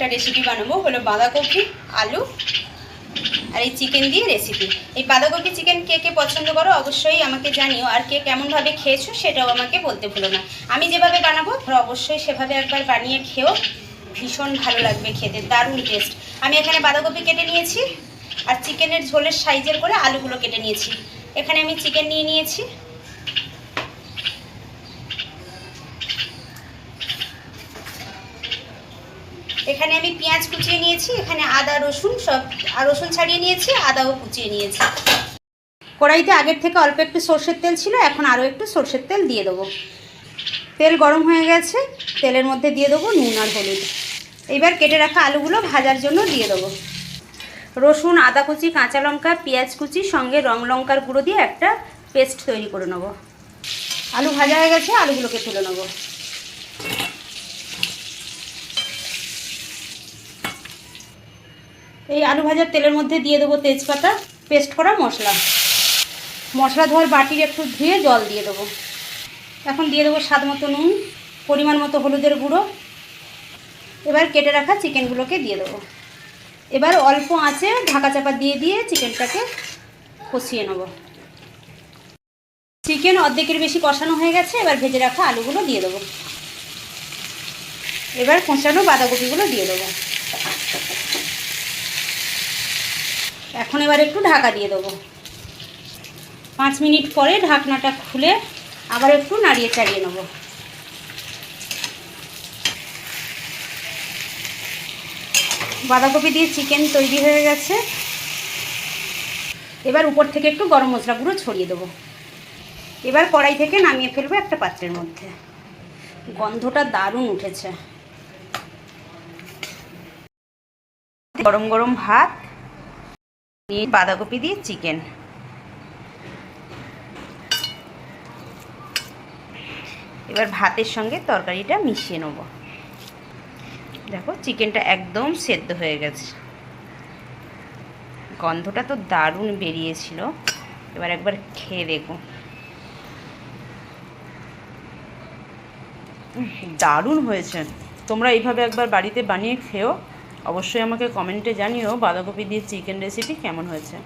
একটা রেসিপি বানাবো, হলো বাঁধাকপি আলু আর এই চিকেন দিয়ে রেসিপি। এই বাঁধাকপি চিকেন কে কে পছন্দ করো অবশ্যই আমাকে জানিও, আর কে কেমনভাবে খেয়েছো সেটাও আমাকে বলতে ভুলো না। আমি যেভাবে বানাবো তোমরা অবশ্যই সেভাবে একবার বানিয়ে খেও, ভীষণ ভালো লাগবে খেতে, দারুণ টেস্ট। আমি এখানে বাঁধাকপি কেটে নিয়েছি আর চিকেনের ঝোলের সাইজের করে আলুগুলো কেটে নিয়েছি। এখানে আমি চিকেন নিয়ে নিয়েছি। এখানে আমি পেঁয়াজ কুচিয়ে নিয়েছি, এখানে আদা রসুন সব, আর রসুন ছাড়িয়ে নিয়েছি, আদাও কুচিয়ে নিয়েছি। কড়াইতে আগের থেকে অল্প একটু সর্ষের তেল ছিল, এখন আরও একটু সর্ষের তেল দিয়ে দেবো। তেল গরম হয়ে গেছে, তেলের মধ্যে দিয়ে দেবো নুন আর হলুদ। এবার কেটে রাখা আলুগুলো ভাজার জন্য দিয়ে দেবো। রসুন, আদা কুচি, কাঁচা লঙ্কা, পেঁয়াজ কুচি সঙ্গে রং লঙ্কার গুঁড়ো দিয়ে একটা পেস্ট তৈরি করে নেব। আলু ভাজা হয়ে গেছে, আলুগুলোকে তুলে নেব। এই আলু ভাজার তেলের মধ্যে দিয়ে দেবো তেজপাতা, পেস্ট করা মশলা। মশলা ধোয়ার বাটির একটু ধুয়ে জল দিয়ে দেবো। এখন দিয়ে দেবো স্বাদ মতো নুন, পরিমাণ মতো হলুদের গুঁড়ো। এবার কেটে রাখা চিকেনগুলোকে দিয়ে দেবো। এবার অল্প আঁচে ঢাকা চাপা দিয়ে দিয়ে চিকেনটাকে কষিয়ে নেব। চিকেন অর্ধেকের বেশি কষানো হয়ে গেছে, এবার ভেজে রাখা আলুগুলো দিয়ে দেবো। এবার কষানো বাঁধাকপিগুলো দিয়ে দেবো। এখন এবার একটু ঢাকা দিয়ে দেবো। 5 মিনিট পরে ঢাকনাটা খুলে আবার একটু নাড়িয়ে চাড়িয়ে নেব। বাঁধাকপি দিয়ে চিকেন তৈরি হয়ে গেছে। এবার উপর থেকে একটু গরম মশলা গুঁড়ো ছড়িয়ে দেবো। এবার কড়াই থেকে নামিয়ে ফেলবো একটা পাত্রের মধ্যে। গন্ধটা দারুণ উঠেছে। গরম গরম ভাত নিয়ে বাঁধাকপি দিয়ে চিকেন। এবার ভাতের সঙ্গে তরকারিটা মিশিয়ে নেব। দেখো চিকেনটা একদম সেদ্ধ হয়ে গেছে, গন্ধটা তো দারুণ বেরিয়েছিল। এবার একবার খেয়ে দেখো, দারুণ হয়েছে। তোমরা এইভাবে একবার বাড়িতে বানিয়ে খেও, অবশ্যই আমাকে কমেন্টে জানিও বাঁধাকপি দিয়ে চিকেন রেসিপি কেমন হয়েছে।